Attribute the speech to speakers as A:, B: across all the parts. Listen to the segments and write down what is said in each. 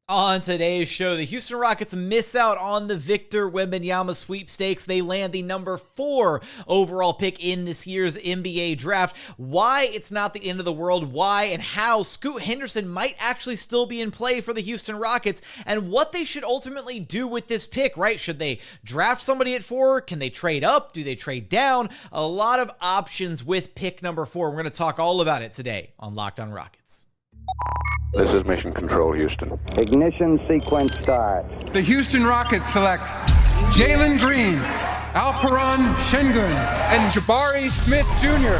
A: On today's show, the Houston Rockets miss out on the Victor Wembanyama sweepstakes. They land the number 4 overall pick in this year's NBA draft. Why it's not the end of the world, why and how Scoot Henderson might actually still be in play for the Houston Rockets, and what they should ultimately do with this pick, right? Should they draft somebody at 4? Can they trade up? Do they trade down? A lot of options with pick number 4. We're going to talk all about it today on Locked On Rockets.
B: This is Mission Control, Houston.
C: Ignition sequence start.
D: The Houston Rockets select Jalen Green, Alperen Sengun, and Jabari Smith Jr.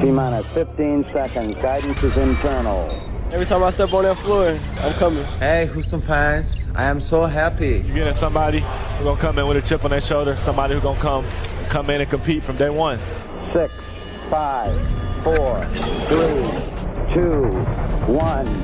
C: T-minus 15 seconds. Guidance is internal.
E: Every time I step on that floor, I'm coming.
F: Hey, Houston fans, I am so happy.
G: You're getting somebody who's going to come in with a chip on their shoulder, somebody who's going to come in and compete from day one.
C: 6, 5, 4, 3, 2, 1.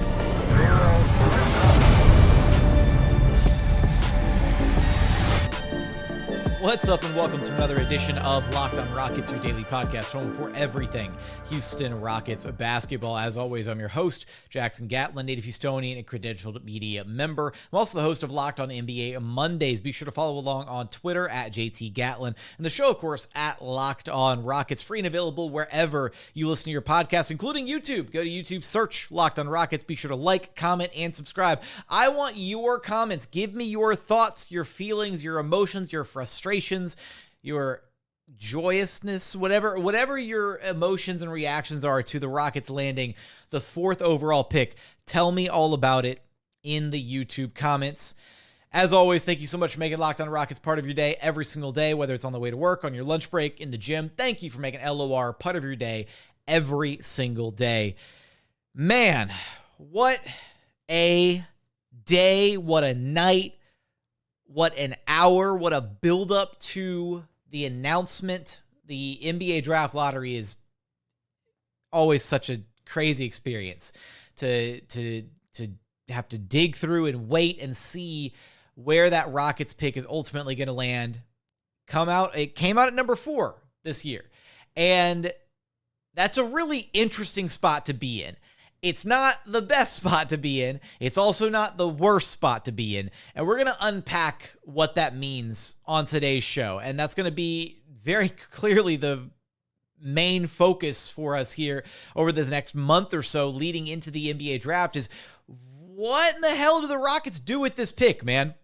A: What's up, and welcome to another edition of Locked On Rockets, your daily podcast home for everything Houston Rockets basketball. As always, I'm your host, Jackson Gatlin, native Houstonian and credentialed media member. I'm also the host of Locked On NBA Mondays. Be sure to follow along on Twitter at JT Gatlin, and the show, of course, at Locked On Rockets, free and available wherever you listen to your podcasts, including YouTube. Go to YouTube, search Locked On Rockets. Be sure to like, comment, and subscribe. I want your comments. Give me your thoughts, your feelings, your emotions, your frustrations, your joyousness, whatever your emotions and reactions are to the Rockets landing the 4th overall pick. Tell me all about it in the YouTube comments. As always, thank you so much for making Locked On Rockets part of your day every single day, whether it's on the way to work, on your lunch break, in the gym. Thank you for making LOR part of your day every single day. Man, what a day, what a night. What an hour, what a build-up to the announcement. The NBA draft lottery is always such a crazy experience to have to dig through and wait and see where that Rockets pick is ultimately going to land. It came out at number 4 this year, and that's a really interesting spot to be in. It's not the best spot to be in. It's also not the worst spot to be in. And we're going to unpack what that means on today's show. And that's going to be very clearly the main focus for us here over the next month or so leading into the NBA draft is what in the hell do the Rockets do with this pick, man?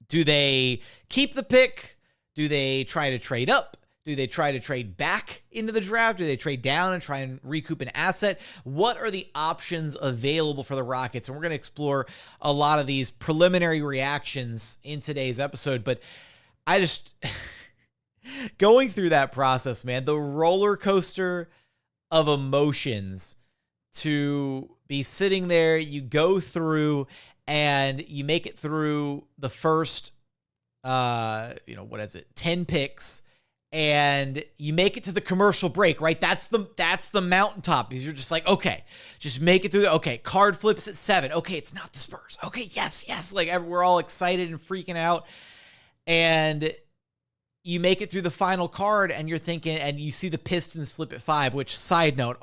A: Do they keep the pick? Do they try to trade up? Do they try to trade back into the draft? Do they trade down and try and recoup an asset? What are the options available for the Rockets? And we're going to explore a lot of these preliminary reactions in today's episode. But I just, going through that process, man, the roller coaster of emotions to be sitting there, you go through and you make it through the first, 10 picks. And you make it to the commercial break, right? That's the mountaintop, because you're just like, okay, just make it through. Okay, card flips at 7. Okay, it's not the Spurs. Okay, yes. Like, we're all excited and freaking out. And you make it through the final card, and you're thinking, and you see the Pistons flip at 5, which, side note,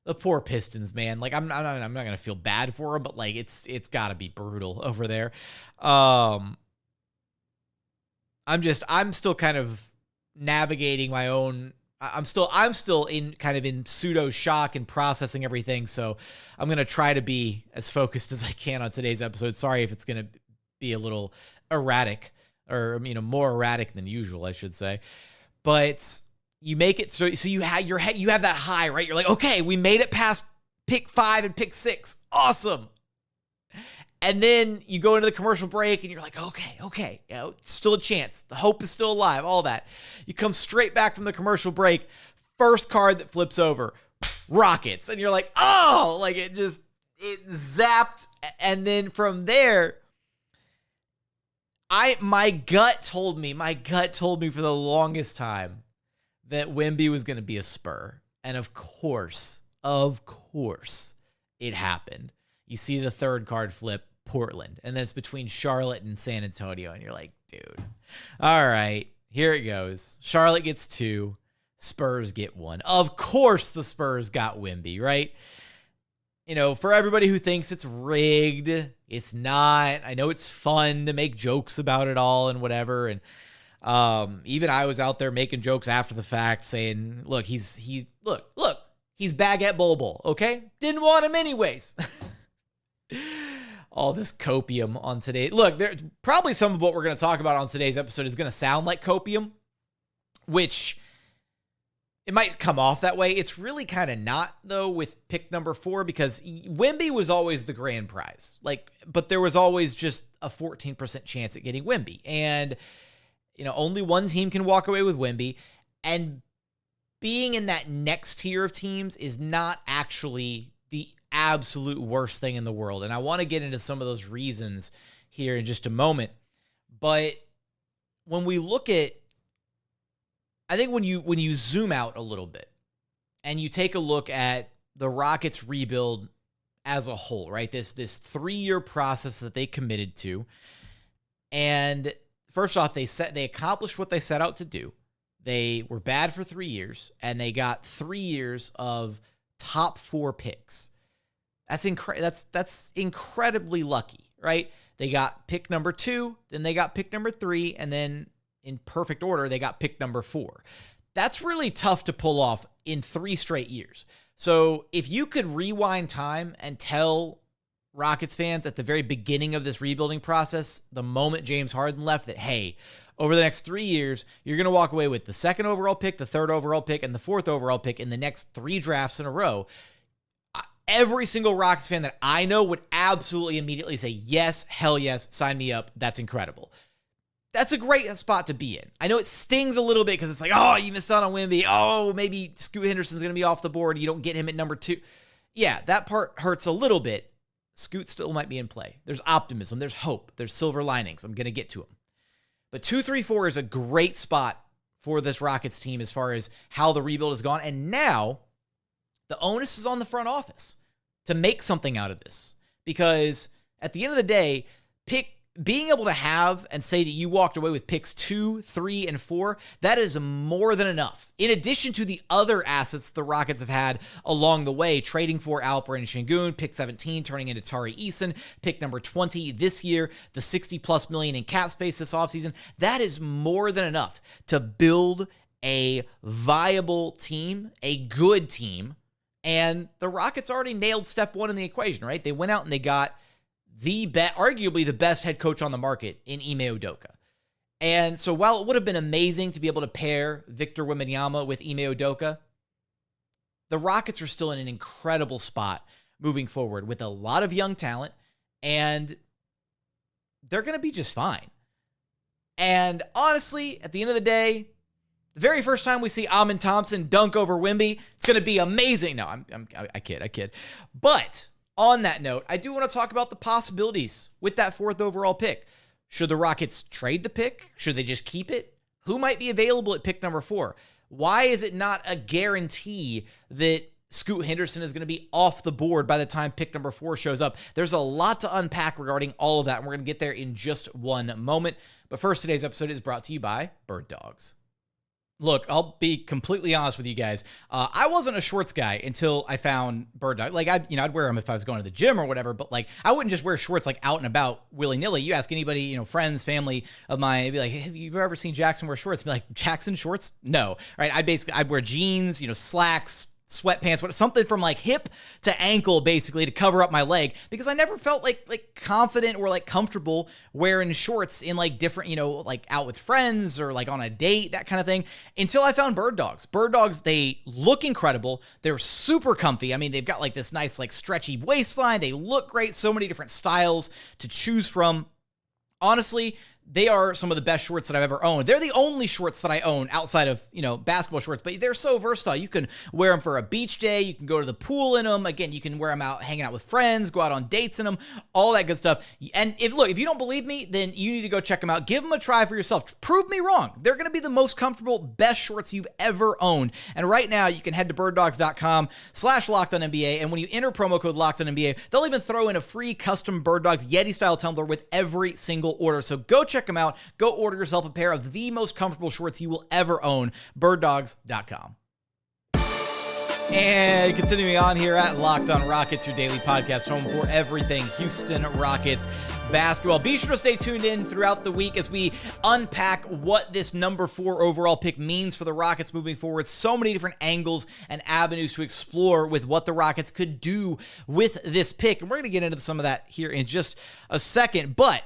A: the poor Pistons, man. Like, I'm not going to feel bad for them, but, like, it's got to be brutal over there. I'm still kind of navigating my own. I'm still in pseudo shock and processing everything. So I'm going to try to be as focused as I can on today's episode. Sorry if it's going to be a little erratic, or, more erratic than usual, I should say. But you make it through. So you have that high, right? You're like, okay, we made it past pick 5 and pick 6. Awesome. And then you go into the commercial break and you're like, okay, still a chance. The hope is still alive, all that. You come straight back from the commercial break, first card that flips over, Rockets. And you're like, it zapped. And then from there, my gut told me for the longest time that Wemby was going to be a Spur. And of course, it happened. You see the third card flip, Portland, and then it's between Charlotte and San Antonio, and you're like, dude, all right, here it goes. Charlotte gets 2, Spurs get 1. Of course the Spurs got Wemby, right? for everybody who thinks it's rigged, it's not. I know it's fun to make jokes about it all and whatever. And even I was out there making jokes after the fact saying, look, he's Baguette Bowl, okay? Didn't want him anyways. All this copium on today. Look, there probably some of what we're going to talk about on today's episode is going to sound like copium, which it might come off that way. It's really kind of not, though, with pick number 4, because Wemby was always the grand prize. But there was always just a 14% chance at getting Wemby. And, only one team can walk away with Wemby. And being in that next tier of teams is not actually the absolute worst thing in the world. And I want to get into some of those reasons here in just a moment. But when we look at, I think when you zoom out a little bit and you take a look at the Rockets rebuild as a whole, right? This 3-year process that they committed to. And first off, they accomplished what they set out to do. They were bad for 3 years, and they got 3 years of top 4 picks. That's incredibly lucky, right? They got pick number 2, then they got pick number 3, and then in perfect order, they got pick number 4. That's really tough to pull off in 3 straight years. So if you could rewind time and tell Rockets fans at the very beginning of this rebuilding process, the moment James Harden left, that, hey, over the next 3 years, you're going to walk away with the 2nd overall pick, the 3rd overall pick, and the 4th overall pick in the next 3 drafts in a row, every single Rockets fan that I know would absolutely immediately say, yes, hell yes, sign me up. That's incredible. That's a great spot to be in. I know it stings a little bit because it's like, oh, you missed out on Wemby. Oh, maybe Scoot Henderson's going to be off the board. You don't get him at number 2. Yeah, that part hurts a little bit. Scoot still might be in play. There's optimism. There's hope. There's silver linings. I'm going to get to them. But 2, 3, 4 is a great spot for this Rockets team as far as how the rebuild has gone. And now the onus is on the front office to make something out of this. Because at the end of the day, being able to have and say that you walked away with picks 2, 3, and 4, that is more than enough. In addition to the other assets the Rockets have had along the way, trading for Alperen and Sengun, pick 17, turning into Tari Eason, pick number 20 this year, the $60+ million in cap space this offseason, that is more than enough to build a viable team, a good team. And the Rockets already nailed step 1 in the equation, right? They went out and they got arguably the best head coach on the market in Ime Udoka. And so while it would have been amazing to be able to pair Victor Wembanyama with Ime Udoka, the Rockets are still in an incredible spot moving forward with a lot of young talent, and they're going to be just fine. And honestly, at the end of the day, the very first time we see Thompson dunk over Wemby, it's going to be amazing. No, I kid. But on that note, I do want to talk about the possibilities with that 4th overall pick. Should the Rockets trade the pick? Should they just keep it? Who might be available at pick number 4? Why is it not a guarantee that Scoot Henderson is going to be off the board by the time pick number 4 shows up? There's a lot to unpack regarding all of that, and we're going to get there in just one moment. But first, today's episode is brought to you by Bird Dogs. Look, I'll be completely honest with you guys. I wasn't a shorts guy until I found Bird Dog. I'd wear them if I was going to the gym or whatever, but I wouldn't just wear shorts out and about willy-nilly. You ask anybody, friends, family of mine, it'd be like, have you ever seen Jackson wear shorts? I'd be like, Jackson shorts? No, right? I'd wear jeans, slacks, sweatpants, something from hip to ankle, basically, to cover up my leg, because I never felt like confident or comfortable wearing shorts in different, out with friends or on a date, that kind of thing, until I found Bird Dogs. Bird Dogs, they look incredible. They're super comfy. I mean, they've got this nice stretchy waistline. They look great. So many different styles to choose from. Honestly, they are some of the best shorts that I've ever owned. They're the only shorts that I own outside of, basketball shorts, but they're so versatile. You can wear them for a beach day. You can go to the pool in them. Again, you can wear them out, hanging out with friends, go out on dates in them, all that good stuff. And if you don't believe me, then you need to go check them out. Give them a try for yourself. Prove me wrong. They're going to be the most comfortable, best shorts you've ever owned. And right now, you can head to birddogs.com/LockedOnNBA. And when you enter promo code LockedOnNBA, they'll even throw in a free custom Bird Dogs Yeti-style tumbler with every single order. So go check them out. Go order yourself a pair of the most comfortable shorts you will ever own. Birddogs.com. And continuing on here at Locked On Rockets, your daily podcast, home for everything Houston Rockets basketball. Be sure to stay tuned in throughout the week as we unpack what this number 4 overall pick means for the Rockets moving forward. So many different angles and avenues to explore with what the Rockets could do with this pick. And we're going to get into some of that here in just a second. But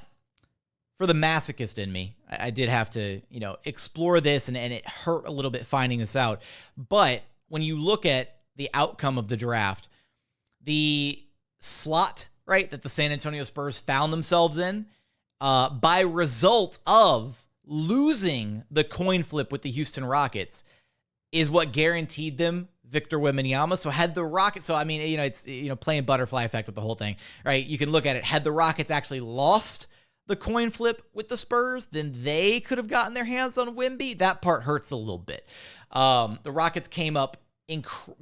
A: for the masochist in me, I did have to, explore this, and it hurt a little bit finding this out. But when you look at the outcome of the draft, the slot, right, that the San Antonio Spurs found themselves in, by result of losing the coin flip with the Houston Rockets, is what guaranteed them Victor Wembanyama. So had the Rockets, it's, playing butterfly effect with the whole thing, right? You can look at it. Had the Rockets actually lost the coin flip with the Spurs, then they could have gotten their hands on Wemby. That part hurts a little bit. The Rockets came up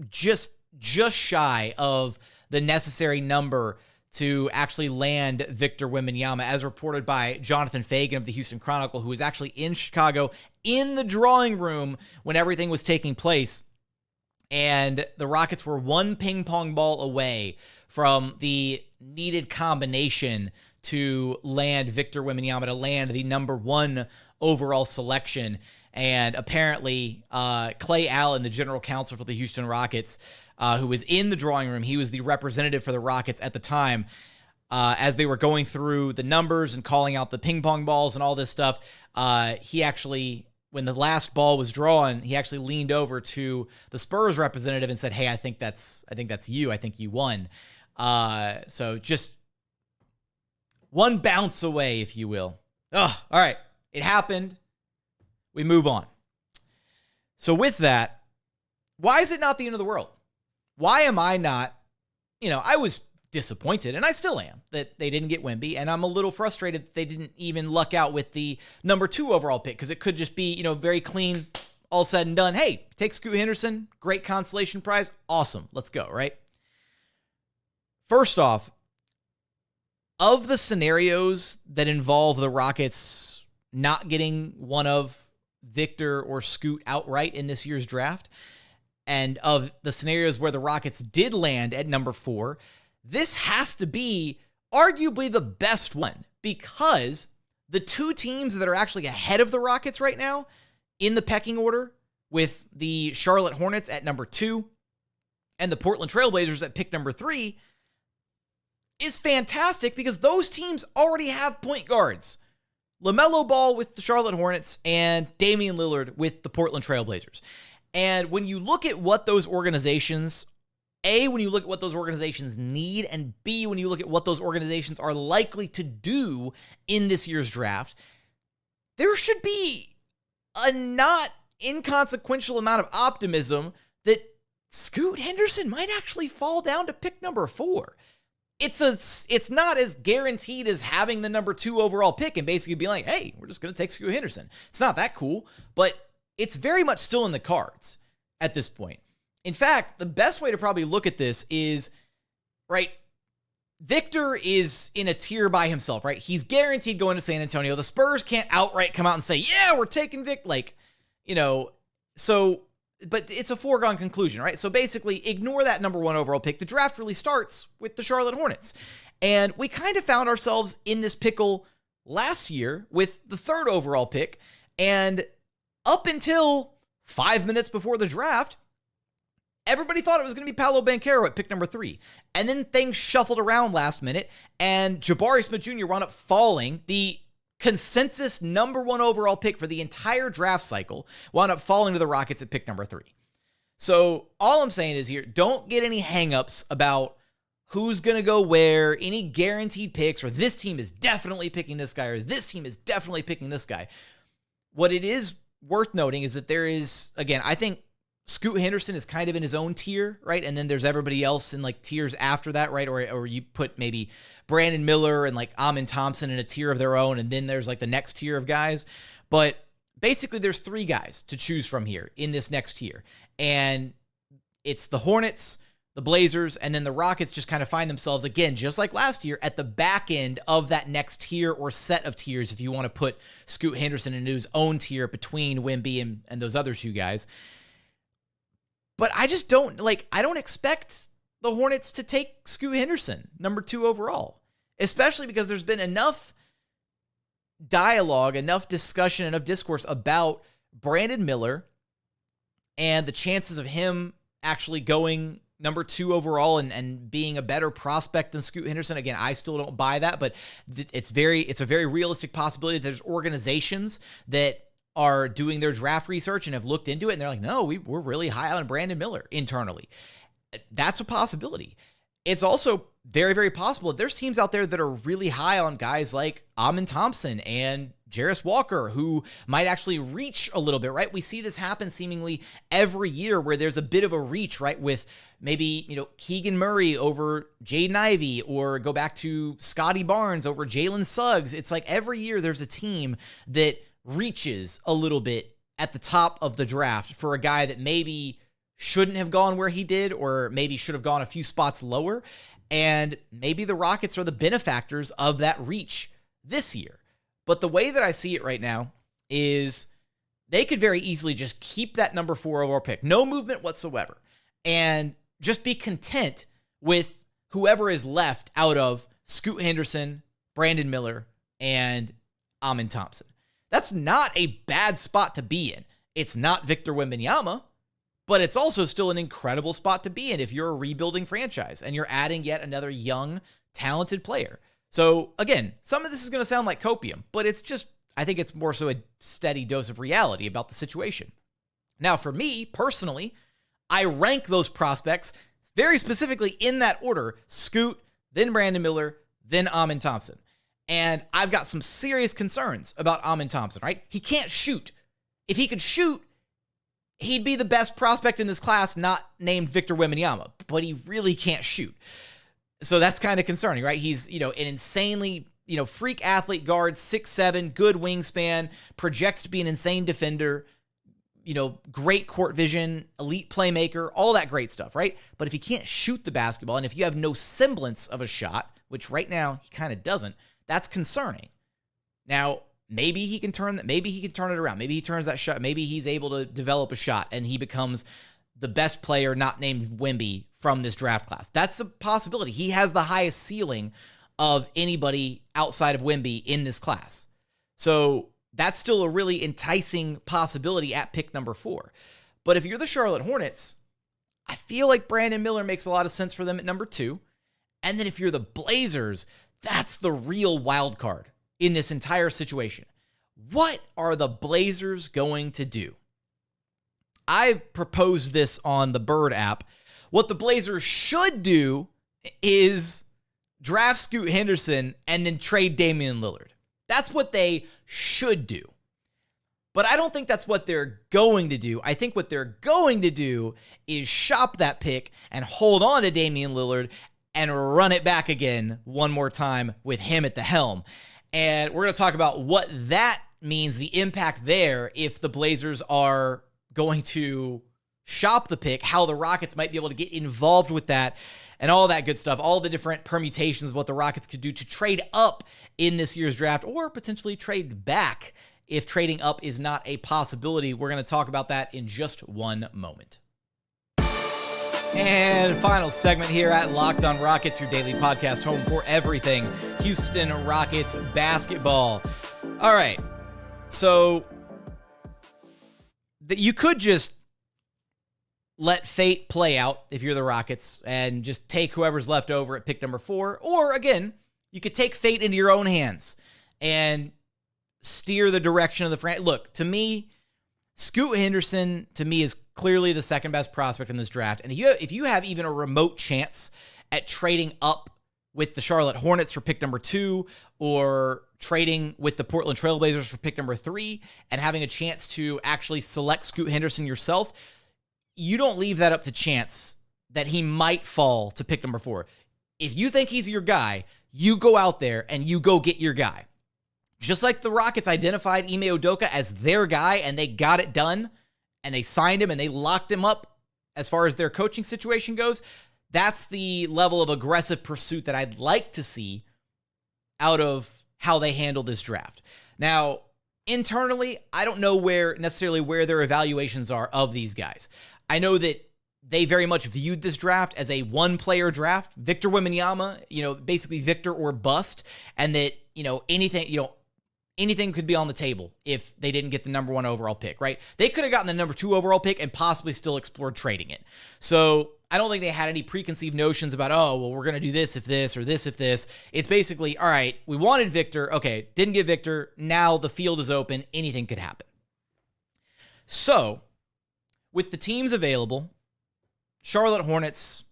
A: just shy of the necessary number to actually land Victor Wembanyama, as reported by Jonathan Fagan of the Houston Chronicle, who was actually in Chicago in the drawing room when everything was taking place. And the Rockets were one ping pong ball away from the needed combination to land Victor Wembanyama, to land the number 1 overall selection. And apparently, Clay Allen, the general counsel for the Houston Rockets, who was in the drawing room, he was the representative for the Rockets at the time, as they were going through the numbers and calling out the ping pong balls and all this stuff. He actually, when the last ball was drawn, he actually leaned over to the Spurs representative and said, "Hey, I think that's you. I think you won." So just one bounce away, if you will. Oh, all right. It happened. We move on. So with that, why is it not the end of the world? Why am I not, I was disappointed, and I still am, that they didn't get Wemby, and I'm a little frustrated that they didn't even luck out with the number 2 overall pick, because it could just be, very clean, all said and done. Hey, take Scoot Henderson, great consolation prize, awesome, let's go, right? First off, of the scenarios that involve the Rockets not getting one of Victor or Scoot outright in this year's draft, and of the scenarios where the Rockets did land at number 4, this has to be arguably the best one, because the 2 teams that are actually ahead of the Rockets right now in the pecking order, with the Charlotte Hornets at number 2 and the Portland Trailblazers at pick number 3, is fantastic, because those teams already have point guards. LaMelo Ball with the Charlotte Hornets and Damian Lillard with the Portland Trailblazers. And when you look at what those organizations, A, when you look at what those organizations need, and B, when you look at what those organizations are likely to do in this year's draft, there should be a not inconsequential amount of optimism that Scoot Henderson might actually fall down to pick number 4. It's not as guaranteed as having the number 2 overall pick and basically being like, hey, we're just going to take Scoot Henderson. It's not that cool, but it's very much still in the cards at this point. In fact, the best way to probably look at this is, right, Victor is in a tier by himself, right? He's guaranteed going to San Antonio. The Spurs can't outright come out and say, yeah, we're taking Vic. But it's a foregone conclusion, right? So basically, ignore that number 1 overall pick. The draft really starts with the Charlotte Hornets. And we kind of found ourselves in this pickle last year with the 3rd overall pick. And up until 5 minutes before the draft, everybody thought it was going to be Paolo Banchero at pick number 3. And then things shuffled around last minute, and Jabari Smith Jr. wound up falling. The consensus number 1 overall pick for the entire draft cycle wound up falling to the Rockets at pick number 3. So all I'm saying is here, don't get any hangups about who's going to go where, any guaranteed picks, or this team is definitely picking this guy, or this team is definitely picking this guy. What it is worth noting is that there is, again, I think Scoot Henderson is kind of in his own tier, right? And then there's everybody else in like tiers after that, right? Or you put maybe Brandon Miller and like Amin Thompson in a tier of their own, and then there's like the next tier of guys. But basically there's 3 guys to choose from here in this next tier. And it's the Hornets, the Blazers, and then the Rockets just kind of find themselves, again, just like last year, at the back end of that next tier or set of tiers, if you want to put Scoot Henderson into his own tier between Wemby and those other 2 guys. But I don't expect the Hornets to take Scoot Henderson, number 2 overall, especially because there's been enough dialogue, enough discussion, enough discourse about Brandon Miller and the chances of him actually going number 2 overall and being a better prospect than Scoot Henderson. Again, I still don't buy that, but it's a very realistic possibility. There's organizations that are doing their draft research and have looked into it, and they're like, no, we're really high on Brandon Miller internally. That's a possibility. It's also very, very possible that there's teams out there that are really high on guys like Thompson and Jarris Walker, who might actually reach a little bit, right? We see this happen seemingly every year where there's a bit of a reach, right? With maybe, Keegan Murray over Jaden Ivey, or go back to Scotty Barnes over Jalen Suggs. It's like every year there's a team that reaches a little bit at the top of the draft for a guy that maybe shouldn't have gone where he did, or maybe should have gone a few spots lower. And maybe the Rockets are the benefactors of that reach this year. But the way that I see it right now is they could very easily just keep that number 4 overall pick, no movement whatsoever, and just be content with whoever is left out of Scoot Henderson, Brandon Miller, and Thompson. That's not a bad spot to be in. It's not Victor Wembanyama, but it's also still an incredible spot to be in if you're a rebuilding franchise and you're adding yet another young, talented player. So again, some of this is going to sound like copium, but I think it's more so a steady dose of reality about the situation. Now, for me personally, I rank those prospects very specifically in that order: Scoot, then Brandon Miller, then Thompson. And I've got some serious concerns about Thompson, right? He can't shoot. If he could shoot, he'd be the best prospect in this class, not named Victor Wembanyama, but he really can't shoot. So that's kind of concerning, right? He's, an insanely, freak athlete guard, 6'7", good wingspan, projects to be an insane defender, great court vision, elite playmaker, all that great stuff, right? But if he can't shoot the basketball, and if you have no semblance of a shot, which right now he kind of doesn't, that's concerning. Now, maybe he can turn it around. Maybe he turns that shot. Maybe he's able to develop a shot and he becomes the best player not named Wemby from this draft class. That's a possibility. He has the highest ceiling of anybody outside of Wemby in this class. So that's still a really enticing possibility at pick number 4. But if you're the Charlotte Hornets, I feel like Brandon Miller makes a lot of sense for them at number 2. And then if you're the Blazers, that's the real wild card in this entire situation. What are the Blazers going to do? I proposed this on the Bird app. What the Blazers should do is draft Scoot Henderson and then trade Damian Lillard. That's what they should do. But I don't think that's what they're going to do. I think what they're going to do is shop that pick and hold on to Damian Lillard and run it back again one more time with him at the helm. And we're going to talk about what that means, the impact there, if the Blazers are going to shop the pick, how the Rockets might be able to get involved with that, and all that good stuff, all the different permutations of what the Rockets could do to trade up in this year's draft, or potentially trade back if trading up is not a possibility. We're going to talk about that in just one moment. And final segment here at Locked On Rockets, your daily podcast home for everything Houston Rockets basketball. All right, so you could just let fate play out if you're the Rockets and just take whoever's left over at pick number 4. Or, again, you could take fate into your own hands and steer the direction of the franchise. Look, to me, Scoot Henderson, to me, is clearly the second best prospect in this draft. And if you have even a remote chance at trading up with the Charlotte Hornets for pick number 2, or trading with the Portland Trailblazers for pick number 3, and having a chance to actually select Scoot Henderson yourself, you don't leave that up to chance that he might fall to pick number 4. If you think he's your guy, you go out there and you go get your guy. Just like the Rockets identified Ime Udoka as their guy and they got it done and they signed him and they locked him up as far as their coaching situation goes, that's the level of aggressive pursuit that I'd like to see out of how they handle this draft. Now, internally, I don't know necessarily where their evaluations are of these guys. I know that they very much viewed this draft as a one-player draft. Victor Wembanyama, basically Victor or bust, and that, anything could be on the table if they didn't get the number 1 overall pick, right? They could have gotten the number 2 overall pick and possibly still explored trading it. So I don't think they had any preconceived notions about, we're going to do this if this or this if this. It's basically, all right, we wanted Victor. Okay, didn't get Victor. Now the field is open. Anything could happen. So with the teams available, Charlotte Hornets,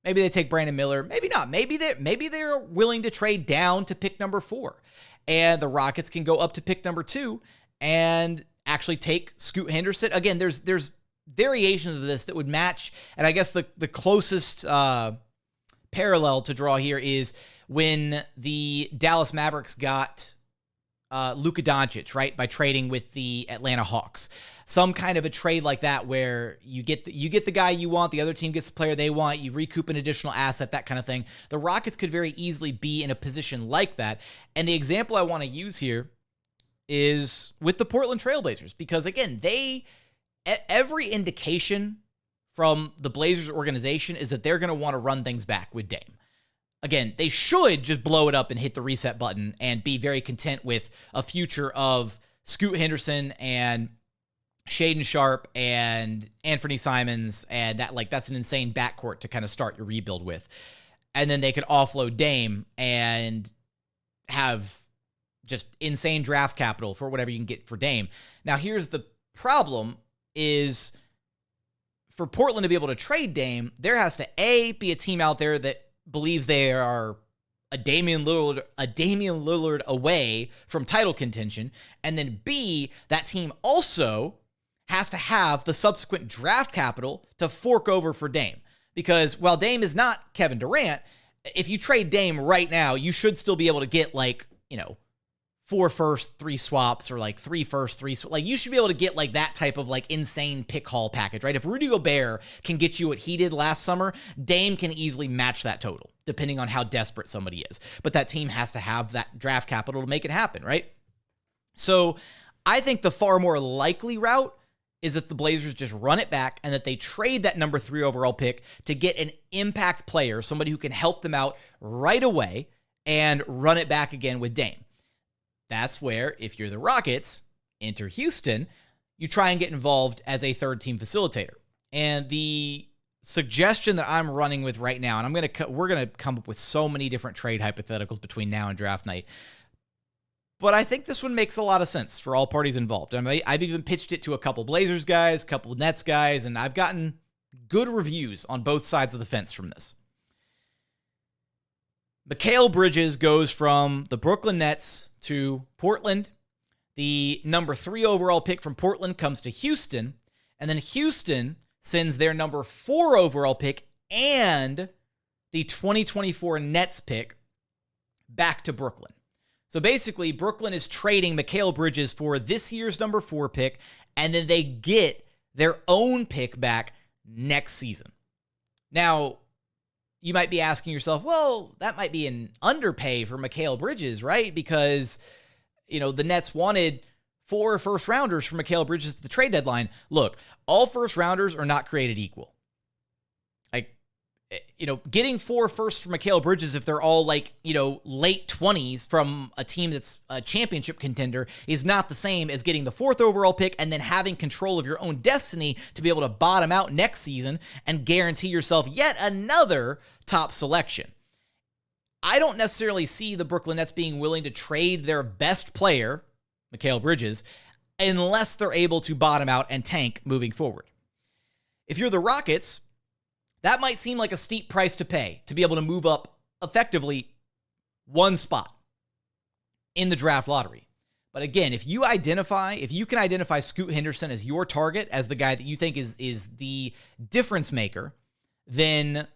A: maybe they take Brandon Miller, maybe not. Maybe they're willing to trade down to pick number 4. And the Rockets can go up to pick number 2 and actually take Scoot Henderson. Again, there's variations of this that would match. And I guess the closest parallel to draw here is when the Dallas Mavericks got Luka Doncic, right, by trading with the Atlanta Hawks. Some kind of a trade like that where you get the guy you want, the other team gets the player they want, you recoup an additional asset, that kind of thing. The Rockets could very easily be in a position like that. And the example I want to use here is with the Portland Trailblazers, because again, every indication from the Blazers organization is that they're going to want to run things back with Dame. Again, they should just blow it up and hit the reset button and be very content with a future of Scoot Henderson and Shaedon Sharpe and Anthony Simons, and that's an insane backcourt to kind of start your rebuild with. And then they could offload Dame and have just insane draft capital for whatever you can get for Dame. Now, here's the problem is for Portland to be able to trade Dame, there has to be a team out there that believes they are a Damian Lillard away from title contention, and then B, that team also has to have the subsequent draft capital to fork over for Dame. Because while Dame is not Kevin Durant, if you trade Dame right now, you should still be able to get 4 first, 3 swaps, or 3 first, 3 swaps. You should be able to get that type of insane pick haul package, right? If Rudy Gobert can get you what he did last summer, Dame can easily match that total, depending on how desperate somebody is. But that team has to have that draft capital to make it happen, right? So I think the far more likely route is that the Blazers just run it back and that they trade that number 3 overall pick to get an impact player, somebody who can help them out right away, and run it back again with Dame. That's where, if you're the Rockets, enter Houston, you try and get involved as a third-team facilitator. And the suggestion that I'm running with right now, and we're gonna come up with so many different trade hypotheticals between now and draft night, but I think this one makes a lot of sense for all parties involved. I mean, I've even pitched it to a couple Blazers guys, a couple Nets guys, and I've gotten good reviews on both sides of the fence from this. Mikal Bridges goes from the Brooklyn Nets to Portland. The number 3 overall pick from Portland comes to Houston. And then Houston sends their number 4 overall pick and the 2024 Nets pick back to Brooklyn. So basically, Brooklyn is trading Mikal Bridges for this year's number 4 pick, and then they get their own pick back next season. Now, you might be asking yourself, well, that might be an underpay for Mikal Bridges, right? Because, the Nets wanted 4 first-rounders for Mikal Bridges at the trade deadline. Look, all first-rounders are not created equal. Getting 4 firsts for Mikal Bridges, if they're all late 20s from a team that's a championship contender, is not the same as getting the 4th overall pick and then having control of your own destiny to be able to bottom out next season and guarantee yourself yet another top selection. I don't necessarily see the Brooklyn Nets being willing to trade their best player, Mikal Bridges, unless they're able to bottom out and tank moving forward. If you're the Rockets, that might seem like a steep price to pay to be able to move up effectively 1 spot in the draft lottery. But again, if you can identify Scoot Henderson as your target, as the guy that you think is the difference maker, then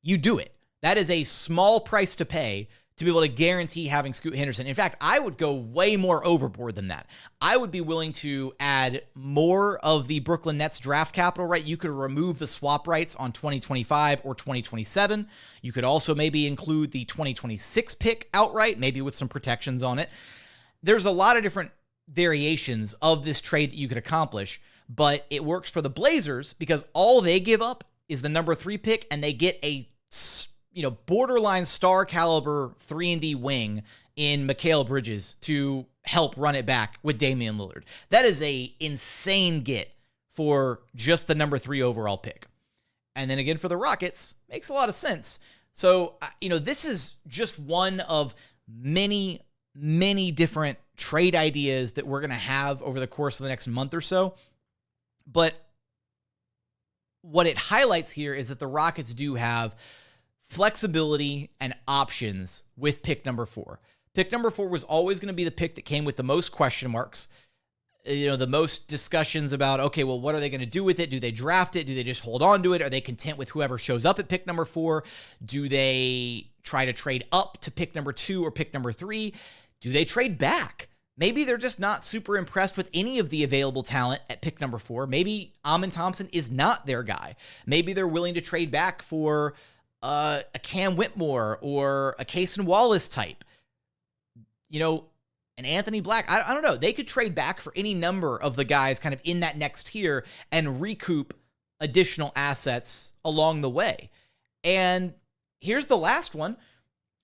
A: you do it. That is a small price to pay to be able to guarantee having Scoot Henderson. In fact, I would go way more overboard than that. I would be willing to add more of the Brooklyn Nets draft capital, right? You could remove the swap rights on 2025 or 2027. You could also maybe include the 2026 pick outright, maybe with some protections on it. There's a lot of different variations of this trade that you could accomplish, but it works for the Blazers because all they give up is the number 3 pick, and they get a borderline star caliber 3-and-D wing in Mikal Bridges to help run it back with Damian Lillard. That is a insane get for just the number 3 overall pick. And then again, for the Rockets, makes a lot of sense. So, this is just one of many, many different trade ideas that we're going to have over the course of the next month or so. But what it highlights here is that the Rockets do have flexibility and options with pick number 4. Pick number 4 was always going to be the pick that came with the most question marks. The most discussions about, okay, well, what are they going to do with it? Do they draft it? Do they just hold on to it? Are they content with whoever shows up at pick number 4? Do they try to trade up to pick number 2 or pick number 3? Do they trade back? Maybe they're just not super impressed with any of the available talent at pick number 4. Maybe Thompson is not their guy. Maybe they're willing to trade back for a Cam Whitmore or a Cason Wallace type. And Anthony Black, I don't know. They could trade back for any number of the guys kind of in that next tier and recoup additional assets along the way. And here's the last one.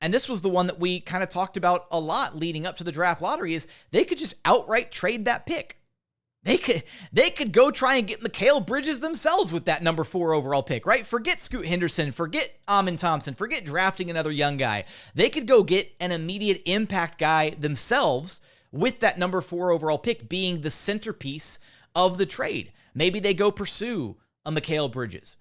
A: And this was the one that we kind of talked about a lot leading up to the draft lottery, is they could just outright trade that pick. They could go try and get Mikal Bridges themselves with that number 4 overall pick, right? Forget Scoot Henderson, forget Thompson, forget drafting another young guy. They could go get an immediate impact guy themselves with that number 4 overall pick being the centerpiece of the trade. Maybe they go pursue a Mikal Bridges.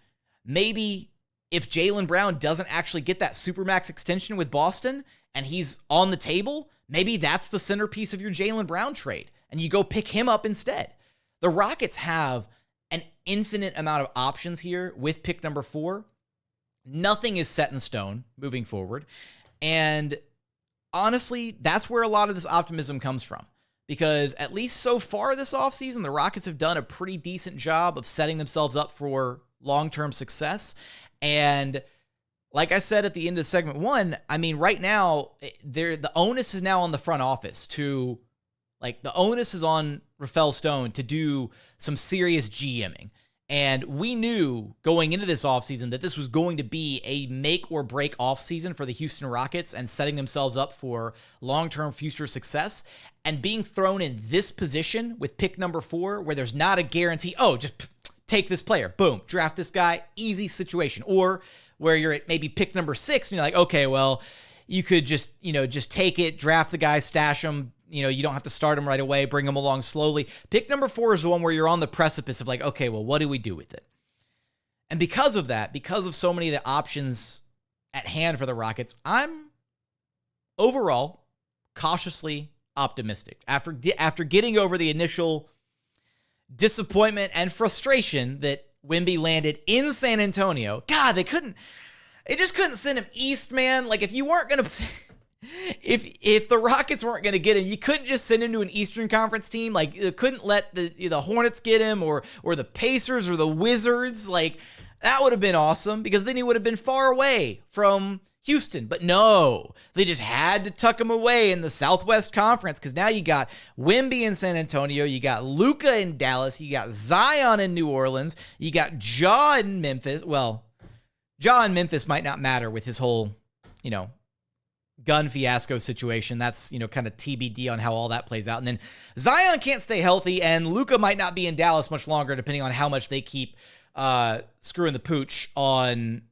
A: Maybe if Jalen Brown doesn't actually get that Supermax extension with Boston and he's on the table, maybe that's the centerpiece of your Jalen Brown trade, and you go pick him up instead. The Rockets have an infinite amount of options here with pick number 4. Nothing is set in stone moving forward. And honestly, that's where a lot of this optimism comes from. Because at least so far this offseason, the Rockets have done a pretty decent job of setting themselves up for long-term success. And like I said at the end of segment 1, right now, the onus is now on the front office to... the onus is on Rafael Stone to do some serious GMing. And we knew going into this offseason that this was going to be a make or break offseason for the Houston Rockets and setting themselves up for long-term future success. And being thrown in this position with pick number 4, where there's not a guarantee, just take this player, boom, draft this guy, easy situation. Or where you're at maybe pick number 6 and you're like, okay, well, you could just take it, draft the guy, stash him. You don't have to start him right away, bring him along slowly. Pick number 4 is the one where you're on the precipice of okay, well, what do we do with it? And because of that, because of so many of the options at hand for the Rockets, I'm overall cautiously optimistic. After getting over the initial disappointment and frustration that Wemby landed in San Antonio, God, they just couldn't send him east, man. If you weren't going to... If the Rockets weren't going to get him, you couldn't just send him to an Eastern Conference team. You couldn't let the Hornets get him or the Pacers or the Wizards. That would have been awesome, because then he would have been far away from Houston. But no, they just had to tuck him away in the Southwest Conference, because now you got Wemby in San Antonio, you got Luka in Dallas, you got Zion in New Orleans, you got Ja in Memphis. Well, Ja in Memphis might not matter with his whole, gun fiasco situation. That's, kind of TBD on how all that plays out. And then Zion can't stay healthy, and Luka might not be in Dallas much longer, depending on how much they keep screwing the pooch on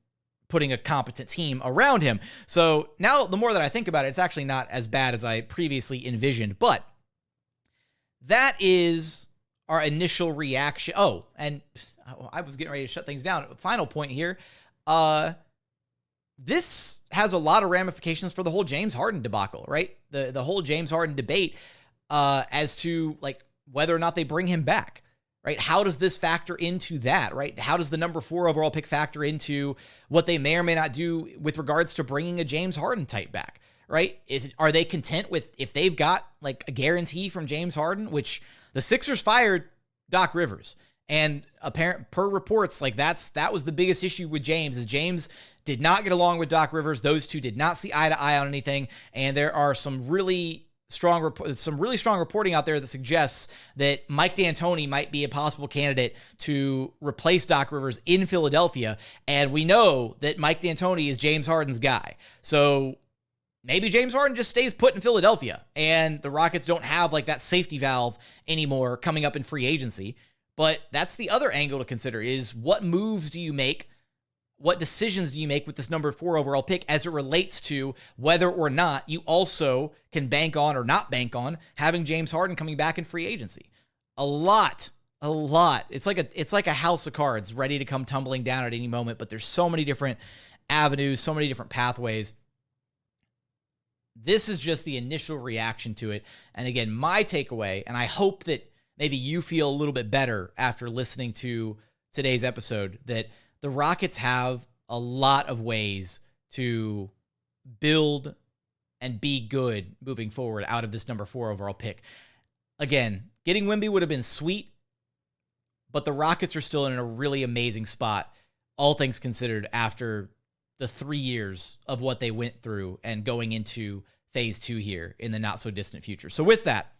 A: putting a competent team around him. So now, the more that I think about it, it's actually not as bad as I previously envisioned. But that is our initial reaction. Oh, and I was getting ready to shut things down. Final point here. This has a lot of ramifications for the whole James Harden debacle, right? The whole James Harden debate as to whether or not they bring him back, right? How does this factor into that, right? How does the number 4 overall pick factor into what they may or may not do with regards to bringing a James Harden type back, right? Are they content with if they've got a guarantee from James Harden, which the Sixers fired Doc Rivers, and per reports, that was the biggest issue with James, is James did not get along with Doc Rivers. Those two did not see eye to eye on anything. And there are some really some really strong reporting out there that suggests that Mike D'Antoni might be a possible candidate to replace Doc Rivers in Philadelphia. And we know that Mike D'Antoni is James Harden's guy. So maybe James Harden just stays put in Philadelphia and the Rockets don't have like that safety valve anymore coming up in free agency. But that's the other angle to consider, is what moves do you make? What decisions do you make with this number 4 overall pick as it relates to whether or not you also can bank on or not bank on having James Harden coming back in free agency? A lot. It's like a house of cards ready to come tumbling down at any moment, but there's so many different avenues, so many different pathways. This is just the initial reaction to it. And again, my takeaway, and I hope that maybe you feel a little bit better after listening to today's episode, that the Rockets have a lot of ways to build and be good moving forward out of this number 4 overall pick. Again, getting Wemby would have been sweet, but the Rockets are still in a really amazing spot, all things considered, after the 3 years of what they went through and going into phase 2 here in the not so distant future. So with that,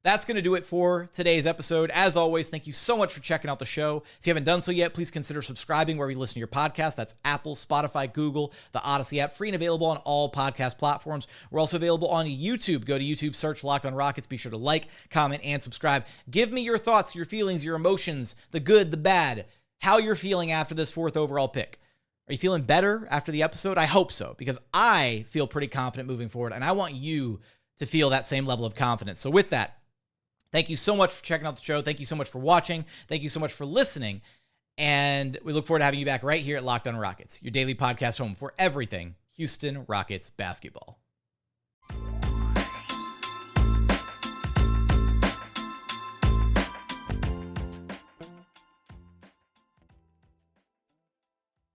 A: that's going to do it for today's episode. As always, thank you so much for checking out the show. If you haven't done so yet, please consider subscribing wherever you listen to your podcast. That's Apple, Spotify, Google, the Odyssey app, free and available on all podcast platforms. We're also available on YouTube. Go to YouTube, search Locked on Rockets. Be sure to like, comment, and subscribe. Give me your thoughts, your feelings, your emotions, the good, the bad, how you're feeling after this 4th overall pick. Are you feeling better after the episode? I hope so, because I feel pretty confident moving forward, and I want you to feel that same level of confidence. So with that, thank you so much for checking out the show. Thank you so much for watching. Thank you so much for listening. And we look forward to having you back right here at Locked on Rockets, your daily podcast home for everything Houston Rockets basketball.